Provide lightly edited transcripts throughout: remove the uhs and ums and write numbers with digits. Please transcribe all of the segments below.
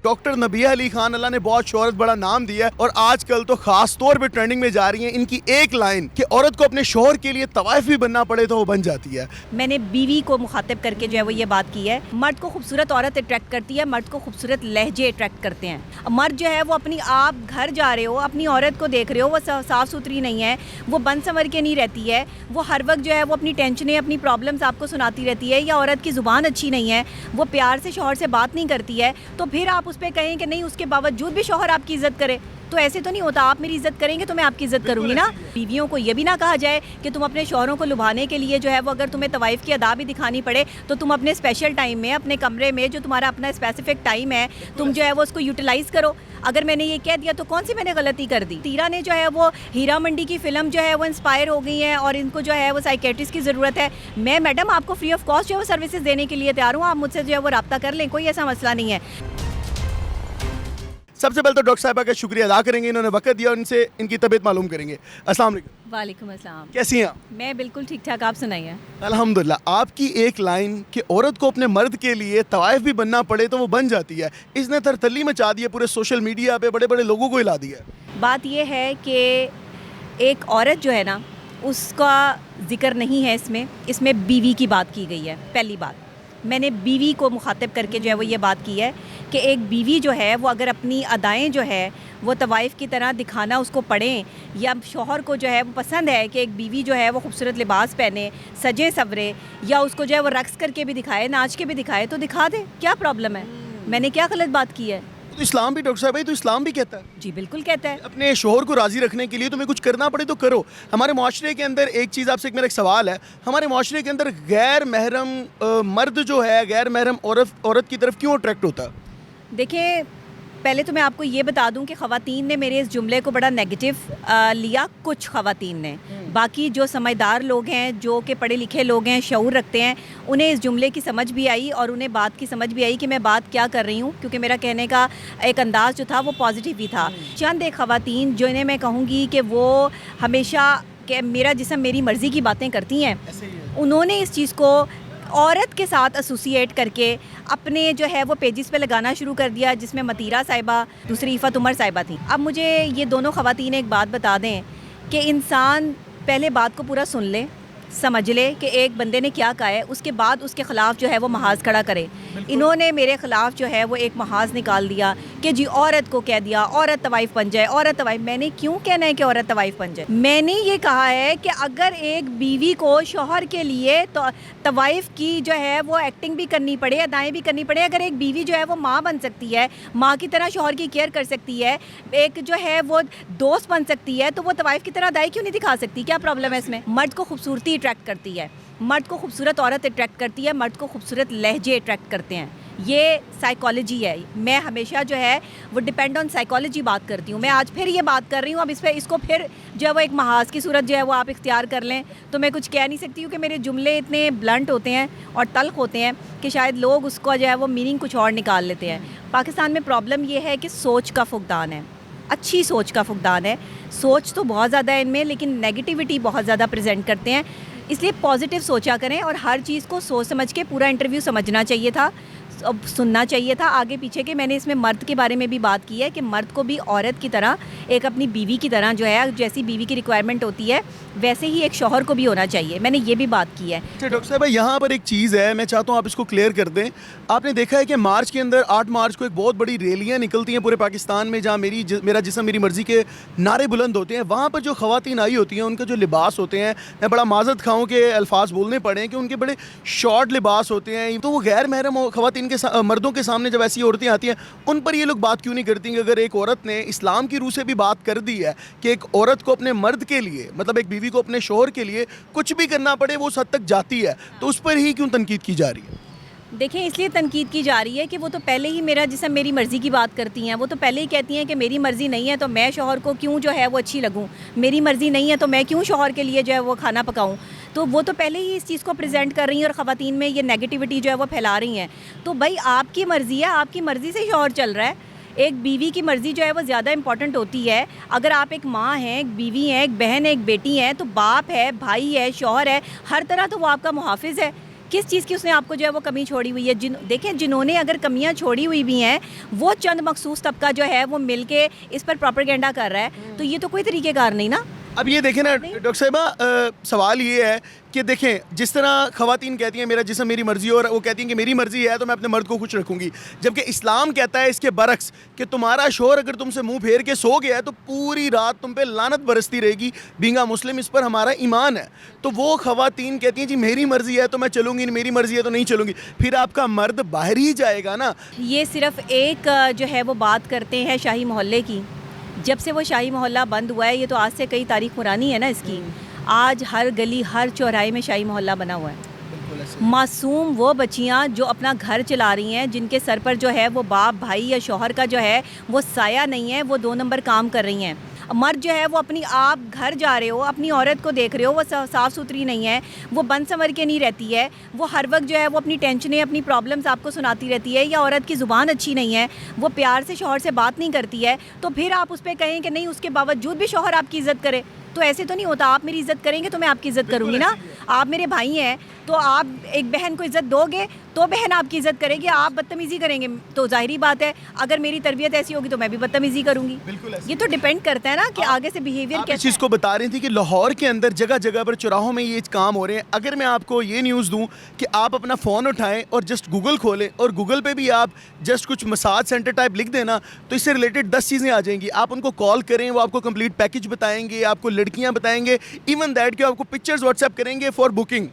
Doctor Nabiha Ali Khan اللہ نے بہت شہرت بڑا نام دیا ہے اور آج کل تو خاص طور پہ ٹرینڈنگ میں جا رہی ہیں. ان کی ایک لائن کہ عورت کو اپنے شوہر کے لیے طوائف بھی بننا پڑے تو وہ بن جاتی ہے. میں نے بیوی کو مخاطب کر کے جو ہے وہ یہ بات کی ہے. مرد کو خوبصورت عورت اٹریکٹ کرتی ہے, مرد کو خوبصورت لہجے اٹریکٹ کرتے ہیں. مرد جو ہے وہ اپنی آپ گھر جا رہے ہو, اپنی عورت کو دیکھ رہے ہو, وہ صاف ستھری نہیں ہے, وہ بن سنور کے نہیں رہتی ہے, وہ ہر وقت جو ہے وہ اپنی ٹینشنیں اپنی پرابلمس آپ کو سناتی رہتی ہے, یا عورت کی زبان اچھی نہیں ہے, وہ پیار سے شوہر سے بات نہیں کرتی ہے, تو پھر آپ اس پہ کہیں کہ نہیں اس کے باوجود بھی شوہر آپ کی عزت کرے. تو ایسے تو نہیں ہوتا. آپ میری عزت کریں گے تو میں آپ کی عزت کروں گی نا. بیویوں کو یہ بھی نہ کہا جائے کہ تم اپنے شوہروں کو لبھانے کے لیے جو ہے وہ اگر تمہیں طوائف کی ادا بھی دکھانی پڑے تو تم اپنے اسپیشل ٹائم میں اپنے کمرے میں جو تمہارا اپنا اسپیسیفک ٹائم ہے تم جو ہے وہ اس کو یوٹیلائز کرو. اگر میں نے یہ کہہ دیا تو کون سی میں نے غلطی کر دی. تیرا نے جو ہے وہ ہیرا منڈی کی فلم جو ہے وہ انسپائر ہو گئی ہے اور ان کو جو ہے وہ سائیکیٹرسٹ کی ضرورت ہے. میں میڈم آپ کو فری آف کاسٹ جو ہے وہ سروسز دینے کے لیے تیار ہوں. آپ مجھ سے جو ہے وہ رابطہ کر لیں, کوئی ایسا مسئلہ نہیں ہے. سب سے پہلے تو ڈاکٹر صاحبہ کا شکریہ ادا کریں گے, انہوں نے وقت دیا, ان سے ان کی طبیعت معلوم کریں گے. السلام علیکم. وعلیکم السلام. کیسی ہیں آپ؟ میں بالکل ٹھیک ٹھاک, آپ سنائیے. الحمدللہ. آپ کی ایک لائن کہ عورت کو اپنے مرد کے لیے طوائف بھی بننا پڑے تو وہ بن جاتی ہے, اس نے ترتلی مچا دی ہے پورے سوشل میڈیا پہ, بڑے بڑے لوگوں کو ہلا دیا ہے. بات یہ ہے کہ ایک عورت جو ہے نا اس کا ذکر نہیں ہے اس میں بیوی کی بات کی گئی ہے. پہلی بات میں نے بیوی کو مخاطب کر کے جو ہے وہ یہ بات کی ہے کہ ایک بیوی جو ہے وہ اگر اپنی ادائیں جو ہے وہ طوائف کی طرح دکھانا اس کو پڑھیں, یا شوہر کو جو ہے وہ پسند ہے کہ ایک بیوی جو ہے وہ خوبصورت لباس پہنے, سجے سورے, یا اس کو جو ہے وہ رقص کر کے بھی دکھائے, ناچ کے بھی دکھائے, تو دکھا دے. کیا پرابلم ہے؟ میں نے کیا غلط بات کی ہے؟ تو اسلام بھی ڈاکٹر صاحب تو اسلام بھی کہتا ہے. جی بالکل کہتا ہے. اپنے شوہر کو راضی رکھنے کے لیے تمہیں کچھ کرنا پڑے تو کرو. ہمارے معاشرے کے اندر ایک چیز آپ سے میرا ایک سوال ہے, ہمارے معاشرے کے اندر غیر محرم مرد جو ہے غیر محرم عورت کی طرف کیوں اٹریکٹ ہوتا ہے؟ دیکھیں, پہلے تو میں آپ کو یہ بتا دوں کہ خواتین نے میرے اس جملے کو بڑا نیگیٹو لیا, کچھ خواتین نے. باقی جو سمجھدار لوگ ہیں, جو کہ پڑھے لکھے لوگ ہیں, شعور رکھتے ہیں, انہیں اس جملے کی سمجھ بھی آئی اور انہیں بات کی سمجھ بھی آئی کہ میں بات کیا کر رہی ہوں, کیونکہ میرا کہنے کا ایک انداز جو تھا وہ پازیٹیو ہی تھا. چند ایک خواتین جو انہیں میں کہوں گی کہ وہ ہمیشہ کہ میرا جسم میری مرضی کی باتیں کرتی ہیں, انہوں نے اس چیز کو عورت کے ساتھ ایسوسیٹ کر کے اپنے جو ہے وہ پیجز پہ لگانا شروع کر دیا, جس میں متیرہ صاحبہ, دوسری عفت عمر صاحبہ تھیں. اب مجھے یہ دونوں خواتین ایک بات بتا دیں کہ انسان پہلے بات کو پورا سن لے, سمجھ لے کہ ایک بندے نے کیا کہا ہے, اس کے بعد اس کے خلاف جو ہے وہ محاذ کھڑا کرے. انہوں نے میرے خلاف جو ہے وہ ایک محاذ نکال دیا کہ جی عورت کو کہہ دیا عورت طوائف بن جائے, عورت طوائف. میں نے کیوں کہنا ہے کہ عورت طوائف بن جائے؟ میں نے یہ کہا ہے کہ اگر ایک بیوی کو شوہر کے لیے طوائف کی جو ہے وہ ایکٹنگ بھی کرنی پڑے, ادائیں بھی کرنی پڑے, اگر ایک بیوی جو ہے وہ ماں بن سکتی ہے, ماں کی طرح شوہر کی کیئر کر سکتی ہے, ایک جو ہے وہ دوست بن سکتی ہے, تو وہ طوائف کی طرح ادائی کیوں نہیں دکھا سکتی؟ کیا پرابلم ہے اس میں؟ مرد کو خوبصورتی اٹریکٹ کرتی ہے, مرد کو خوبصورت عورت اٹریکٹ کرتی ہے, مرد کو خوبصورت لہجے اٹریکٹ کرتے ہیں. یہ سائیکالوجی ہے. میں ہمیشہ جو ہے وہ ڈپینڈ آن سائیکالوجی بات کرتی ہوں. میں آج پھر یہ بات کر رہی ہوں, اب اس کو پھر جو ہے وہ ایک محاذ کی صورت جو ہے وہ آپ اختیار کر لیں تو میں کچھ کہہ نہیں سکتی ہوں, کہ میرے جملے اتنے بلنٹ ہوتے ہیں اور تلخ ہوتے ہیں کہ شاید لوگ اس کو جو ہے وہ میننگ کچھ اور نکال لیتے ہیں. پاکستان میں پرابلم یہ ہے کہ سوچ کا فقدان ہے, اچھی سوچ کا فقدان ہے. سوچ تو بہت زیادہ ہے ان میں, لیکن نیگیٹیوٹی بہت زیادہ پریزنٹ کرتے ہیں. اس لیے پازیٹیو سوچا کریں اور ہر چیز کو سوچ سمجھ کے پورا انٹرویو سمجھنا چاہیے تھا, سننا چاہیے تھا آگے پیچھے کے. میں نے اس میں مرد کے بارے میں بھی بات کی ہے کہ مرد کو بھی عورت کی طرح ایک اپنی بیوی کی طرح جو ہے جیسی بیوی کی ریکوائرمنٹ ہوتی ہے ویسے ہی ایک شوہر کو بھی ہونا چاہیے. میں نے یہ بھی بات کی ہے. ڈاکٹر صاحب یہاں پر ایک چیز ہے, میں چاہتا ہوں آپ اس کو کلیئر کر دیں. آپ نے دیکھا ہے کہ مارچ کے اندر 8 مارچ کو ایک بہت بڑی ریلیاں نکلتی ہیں پورے پاکستان میں, جہاں میرا جسم میری مرضی کے نعرے بلند ہوتے ہیں. وہاں پر جو خواتین آئی ہوتی ہیں ان کے جو لباس ہوتے ہیں, میں بڑا معذرت کھاؤں کہ الفاظ بولنے پڑے کہ ان کے بڑے شارٹ لباس ہوتے ہیں. تو وہ غیر محرم خواتین کے مردوں کے سامنے جب ایسی عورتیں آتی ہیں ان پر یہ لوگ بات کیوں نہیں کرتی کہ اگر ایک عورت نے اسلام کی روح سے بھی بات کر دی ہے کہ ایک عورت کو اپنے مرد کے لیے, مطلب ایک بیوی کو اپنے شوہر کے لیے کچھ بھی کرنا پڑے وہ اس حد تک جاتی ہے, تو اس پر ہی کیوں تنقید کی جا رہی ہے؟ دیکھیں, اس لیے تنقید کی جا رہی ہے کہ وہ تو پہلے ہی میرا جسم میری مرضی کی بات کرتی ہیں. وہ تو پہلے ہی کہتی ہیں کہ میری مرضی نہیں ہے تو میں شوہر کو کیوں جو ہے وہ اچھی لگوں, میری مرضی نہیں ہے تو میں کیوں شوہر کے لیے جو ہے وہ کھانا پکاؤں. تو وہ تو پہلے ہی اس چیز کو پریزنٹ کر رہی ہیں اور خواتین میں یہ نیگیٹیوٹی جو ہے وہ پھیلا رہی ہیں. تو بھائی آپ کی مرضی ہے, آپ کی مرضی سے شوہر چل رہا ہے. ایک بیوی کی مرضی جو ہے وہ زیادہ امپورٹنٹ ہوتی ہے. اگر آپ ایک ماں ہیں, ایک بیوی ہیں, ایک بہن ہے, ایک بیٹی ہیں, تو باپ ہے, بھائی ہے, شوہر ہے, ہر طرح تو وہ آپ کا محافظ ہے. کس چیز کی اس نے آپ کو جو ہے وہ کمی چھوڑی ہوئی ہے؟ دیکھیں جنہوں نے اگر کمیاں چھوڑی ہوئی بھی ہیں وہ چند مخصوص طبقہ جو ہے وہ مل کے اس پر پروپیگنڈا کر رہا ہے، تو یہ تو کوئی طریقہ کار نہیں نا۔ اب یہ دیکھیں نا ڈاکٹر صاحبہ، سوال یہ ہے کہ دیکھیں جس طرح خواتین کہتی ہیں میرا جسم میری مرضی، اور وہ کہتی ہیں کہ میری مرضی ہے تو میں اپنے مرد کو خوش رکھوں گی، جبکہ اسلام کہتا ہے اس کے برعکس کہ تمہارا شوہر اگر تم سے منہ پھیر کے سو گیا ہے تو پوری رات تم پہ لعنت برستی رہے گی، بینگ اے مسلم اس پر ہمارا ایمان ہے۔ تو وہ خواتین کہتی ہیں جی میری مرضی ہے تو میں چلوں گی، میری مرضی ہے تو نہیں چلوں گی، پھر آپ کا مرد باہر ہی جائے گا نا۔ یہ صرف ایک جو ہے وہ بات کرتے ہیں شاہی محلے کی، جب سے وہ شاہی محلہ بند ہوا ہے، یہ تو آج سے کئی تاریخ پرانی ہے نا اس کی، آج ہر گلی ہر چوراہے میں شاہی محلہ بنا ہوا ہے۔ معصوم وہ بچیاں جو اپنا گھر چلا رہی ہیں، جن کے سر پر جو ہے وہ باپ بھائی یا شوہر کا جو ہے وہ سایہ نہیں ہے، وہ 2 نمبر کام کر رہی ہیں۔ مرد جو ہے وہ اپنی، آپ گھر جا رہے ہو اپنی عورت کو دیکھ رہے ہو، وہ صاف ستھری نہیں ہے، وہ بند سنور کے نہیں رہتی ہے، وہ ہر وقت جو ہے وہ اپنی ٹینشنیں اپنی پرابلمز آپ کو سناتی رہتی ہے، یا عورت کی زبان اچھی نہیں ہے، وہ پیار سے شوہر سے بات نہیں کرتی ہے، تو پھر آپ اس پہ کہیں کہ نہیں اس کے باوجود بھی شوہر آپ کی عزت کرے، تو ایسے تو نہیں ہوتا۔ آپ میری عزت کریں گے تو میں آپ کی عزت کروں گی نا۔ آپ میرے بھائی ہیں تو آپ ایک بہن کو عزت دو گے تو بہن آپ کی عزت کرے گی، آپ بدتمیزی کریں گے تو ظاہری بات ہے اگر میری تربیت ایسی ہوگی تو میں بھی بدتمیزی کروں گی۔ یہ تو ڈیپینڈ کرتا ہے نا کہ آگے سے بیہیویئر آپ کیسا اس چیز کو بتا رہی تھی کہ لاہور کے اندر جگہ جگہ پر چوراہوں میں یہ کام ہو رہے ہیں۔ اگر میں آپ کو یہ نیوز دوں کہ آپ اپنا فون اٹھائیں اور جسٹ گوگل کھولیں، اور گوگل پہ بھی آپ جسٹ کچھ مساج سینٹر ٹائپ لکھ دینا تو اس سے ریلیٹڈ 10 چیزیں آ جائیں گی۔ آپ ان کو کال کریں، وہ آپ کو کمپلیٹ پیکج بتائیں گے، آپ کو لڑکیاں بتائیں گے، ایون دیٹ کہ آپ کو پکچرز واٹس ایپ کریں گے فار بکنگ۔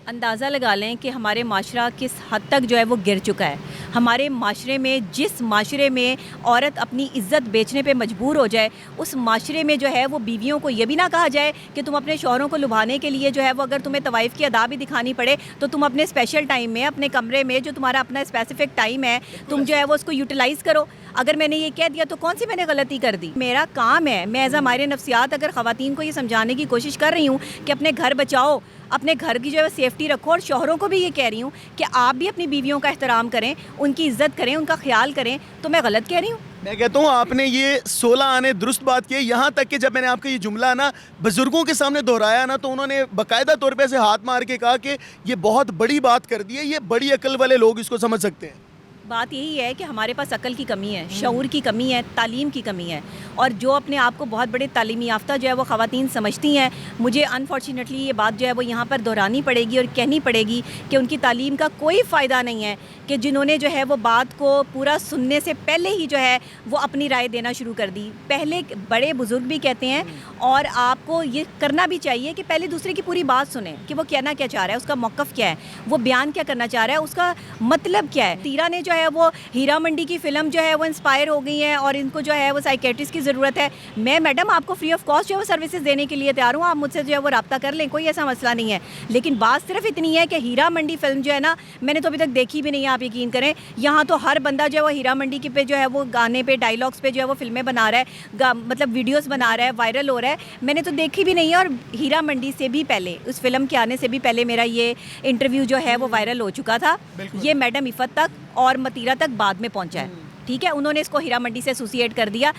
اندازہ لگا لیں کہ ہمارے معاشرہ کس حد تک جو ہے وہ گر چکا ہے۔ ہمارے معاشرے میں، جس معاشرے میں عورت اپنی عزت بیچنے پہ مجبور ہو جائے، اس معاشرے میں جو ہے وہ بیویوں کو یہ بھی نہ کہا جائے کہ تم اپنے شوہروں کو لبھانے کے لیے جو ہے وہ اگر تمہیں طوائف کی ادا بھی دکھانی پڑے تو تم اپنے اسپیشل ٹائم میں اپنے کمرے میں جو تمہارا اپنا اسپیسیفک ٹائم ہے تم جو ہے وہ اس کو یوٹیلائز کرو۔ اگر میں نے یہ کہہ دیا تو کون سی میں نے غلطی کر دی؟ میرا کام ہے، میں ایز اے ماہر نفسیات اگر خواتین کو یہ سمجھانے کی کوشش کر رہی ہوں کہ اپنے گھر بچاؤ، اپنے گھر کی جو ہے سیفٹی رکھو، اور شوہروں کو بھی یہ کہہ رہی ہوں کہ آپ بھی اپنی بیویوں کا احترام کریں، ان کی عزت کریں، ان کا خیال کریں، تو میں غلط کہہ رہی ہوں؟ میں کہتا ہوں آپ نے یہ 16 آنے درست بات کی ہے، یہاں تک کہ جب میں نے آپ کا یہ جملہ نا بزرگوں کے سامنے دہرایا نا تو انہوں نے باقاعدہ طور پہ ایسے ہاتھ مار کے کہا کہ یہ بہت بڑی بات کر دی ہے، یہ بڑی عقل والے لوگ اس کو سمجھ سکتے ہیں۔ بات یہی ہے کہ ہمارے پاس عقل کی کمی ہے، شعور کی کمی ہے، تعلیم کی کمی ہے، اور جو اپنے آپ کو بہت بڑے تعلیمی یافتہ جو ہے وہ خواتین سمجھتی ہیں، مجھے انفارچونیٹلی یہ بات جو ہے وہ یہاں پر دہرانی پڑے گی اور کہنی پڑے گی کہ ان کی تعلیم کا کوئی فائدہ نہیں ہے، کہ جنہوں نے جو ہے وہ بات کو پورا سننے سے پہلے ہی جو ہے وہ اپنی رائے دینا شروع کر دی۔ پہلے بڑے بزرگ بھی کہتے ہیں، اور آپ کو یہ کرنا بھی چاہیے کہ پہلے دوسرے کی پوری بات سنیں کہ وہ کہنا کیا چاہ رہا ہے، اس کا موقف کیا ہے، وہ بیان کیا کرنا چاہ رہا ہے، اس کا مطلب کیا ہے۔ تیرا نے جو ہے وہ ہیرا منڈی کی فلم جو ہے وہ انسپائر ہو گئی ہے اور ان کو جو ہے وہ سائیکیٹرسٹ کی ضرورت ہے، میں میڈم آپ کو فری آف کاسٹ جو ہے وہ سروسز دینے کے لیے تیار ہوں، آپ مجھ سے جو ہے وہ رابطہ کر لیں، کوئی ایسا مسئلہ نہیں ہے۔ لیکن بات صرف اتنی ہے کہ ہیرا منڈی فلم جو ہے نا، میں نے تو ابھی تک دیکھی بھی نہیں ہے، آپ یقین کریں، یہاں تو ہر بندہ جو ہے وہ ہیرا منڈی کی پہ جو ہے وہ گانے پہ، ڈائیلاگس پہ جو ہے وہ فلمیں بنا رہا ہے، مطلب ویڈیوز بنا رہا ہے، وائرل ہو رہا ہے، میں نے تو دیکھی بھی نہیں ہے۔ اور ہیرا منڈی سے بھی پہلے، اس فلم کے آنے سے بھی پہلے میرا یہ انٹرویو جو ہے وہ وائرل ہو چکا تھا، یہ میڈم عفت تک اور متیرہ تک بعد میں پہنچا ہے، ٹھیک ہے، انہوں نے اس کو ہیرا منڈی سے ایسوسیٹ کر دیا۔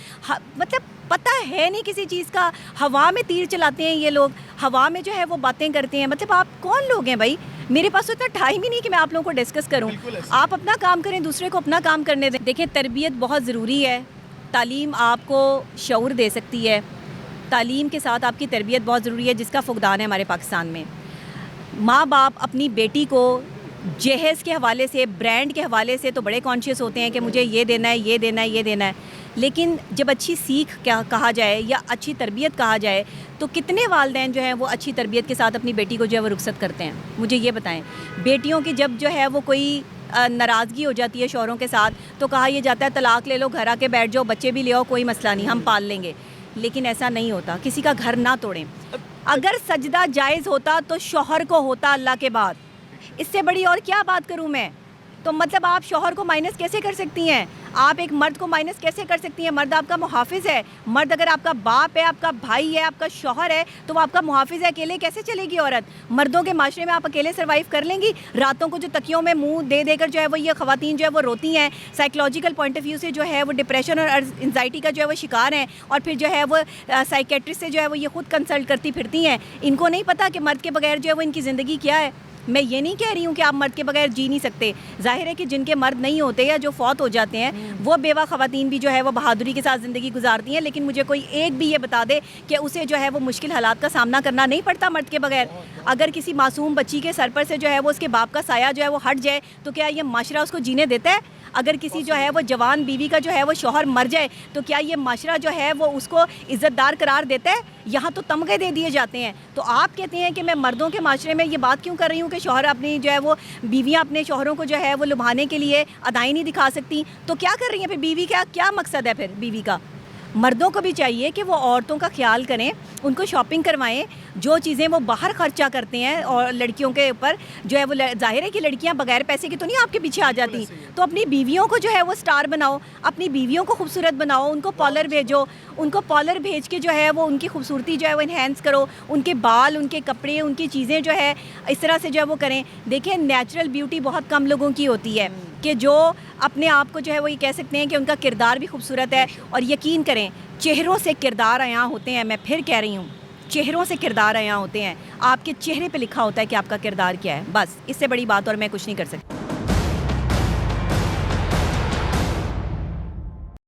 مطلب پتہ ہے نہیں کسی چیز کا، ہوا میں تیر چلاتے ہیں یہ لوگ، ہوا میں جو ہے وہ باتیں کرتے ہیں۔ مطلب آپ کون لوگ ہیں بھائی؟ میرے پاس تو اتنا ٹائم ہی نہیں کہ میں آپ لوگوں کو ڈسکس کروں۔ آپ اپنا کام کریں، دوسرے کو اپنا کام کرنے دیں۔ دیکھیں تربیت بہت ضروری ہے، تعلیم آپ کو شعور دے سکتی ہے، تعلیم کے ساتھ آپ کی تربیت بہت ضروری ہے، جس کا فقدان ہے ہمارے پاکستان میں۔ ماں باپ اپنی بیٹی کو جہیز کے حوالے سے، برانڈ کے حوالے سے تو بڑے کانشیس ہوتے ہیں کہ مجھے یہ دینا ہے، یہ دینا ہے، یہ دینا ہے، لیکن جب اچھی سیکھ کہا جائے یا اچھی تربیت کہا جائے تو کتنے والدین جو ہیں وہ اچھی تربیت کے ساتھ اپنی بیٹی کو جو ہے وہ رخصت کرتے ہیں؟ مجھے یہ بتائیں۔ بیٹیوں کی جب جو ہے وہ کوئی ناراضگی ہو جاتی ہے شوہروں کے ساتھ تو کہا یہ جاتا ہے طلاق لے لو، گھر آ کے بیٹھ جاؤ، بچے بھی لے آؤ، کوئی مسئلہ نہیں، ہم پال لیں گے۔ لیکن ایسا نہیں ہوتا، کسی کا گھر نہ توڑیں۔ اگر سجدہ جائز ہوتا تو شوہر کو ہوتا اللہ کے بعد، اس سے بڑی اور کیا بات کروں میں؟ تو مطلب آپ شوہر کو مائنس کیسے کر سکتی ہیں؟ آپ ایک مرد کو مائنس کیسے کر سکتی ہیں؟ مرد آپ کا محافظ ہے، مرد اگر آپ کا باپ ہے، آپ کا بھائی ہے، آپ کا شوہر ہے تو وہ آپ کا محافظ ہے۔ اکیلے کیسے چلے گی عورت؟ مردوں کے معاشرے میں آپ اکیلے سروائیو کر لیں گی؟ راتوں کو جو تکیوں میں منہ دے دے کر جو ہے وہ یہ خواتین جو ہے وہ روتی ہیں، سائیکولوجیکل پوائنٹ آف ویو سے جو ہے وہ ڈپریشن اور انزائٹی کا جو ہے وہ شکار ہیں، اور پھر جو ہے وہ سائیکیٹرسٹ سے جو ہے وہ یہ خود کنسلٹ کرتی پھرتی ہیں۔ ان کو نہیں پتہ کہ مرد کے بغیر جو ہے وہ ان کی زندگی کیا ہے۔ میں یہ نہیں کہہ رہی ہوں کہ آپ مرد کے بغیر جی نہیں سکتے. ظاہر ہے کہ جن کے مرد نہیں ہوتے یا جو فوت ہو جاتے ہیں وہ بیوہ خواتین بھی جو ہے وہ بہادری کے ساتھ زندگی گزارتی ہیں, لیکن مجھے کوئی ایک بھی یہ بتا دے کہ اسے جو ہے وہ مشکل حالات کا سامنا کرنا نہیں پڑتا مرد کے بغیر. اگر کسی معصوم بچی کے سر پر سے جو ہے وہ اس کے باپ کا سایہ جو ہے وہ ہٹ جائے تو کیا یہ معاشرہ اس کو جینے دیتا ہے؟ اگر کسی جو ہے وہ جوان بیوی کا جو ہے وہ شوہر مر جائے تو کیا یہ معاشرہ جو ہے وہ اس کو عزت دار قرار دیتا ہے؟ یہاں تو تمغے دے دیے جاتے ہیں. تو آپ کہتے ہیں کہ میں مردوں کے معاشرے میں یہ بات کیوں کر رہی ہوں کہ شوہر اپنی جو ہے وہ بیویاں اپنے شوہروں کو جو ہے وہ لبھانے کے لیے ادائیں نہیں دکھا سکتی, تو کیا کر رہی ہیں پھر بیوی کا کیا مقصد ہے پھر بیوی کا؟ مردوں کو بھی چاہیے کہ وہ عورتوں کا خیال کریں, ان کو شاپنگ کروائیں, جو چیزیں وہ باہر خرچہ کرتے ہیں اور لڑکیوں کے اوپر جو ہے وہ ظاہر ہے کہ لڑکیاں بغیر پیسے کے تو نہیں آپ کے پیچھے آ جاتی, تو اپنی بیویوں کو جو ہے وہ سٹار بناؤ, اپنی بیویوں کو خوبصورت بناؤ, ان کو پارلر بھیجو, ان کو پارلر بھیج کے جو ہے وہ ان کی خوبصورتی جو ہے وہ انہینس کرو, ان کے بال, ان کے کپڑے, ان کی چیزیں جو ہے اس طرح سے جو ہے وہ کریں. دیکھیں نیچرل بیوٹی بہت کم لوگوں کی ہوتی ہے کہ جو اپنے آپ کو جو ہے وہ یہ کہہ سکتے ہیں کہ ان کا کردار بھی خوبصورت ہے. اور یقین کریں چہروں سے کردار عیاں ہوتے ہیں, میں پھر کہہ رہی ہوں چہروں سے کردار عیاں ہوتے ہیں. آپ کے چہرے پہ لکھا ہوتا ہے کہ آپ کا کردار کیا ہے, بس اس سے بڑی بات اور میں کچھ نہیں کر سکتی.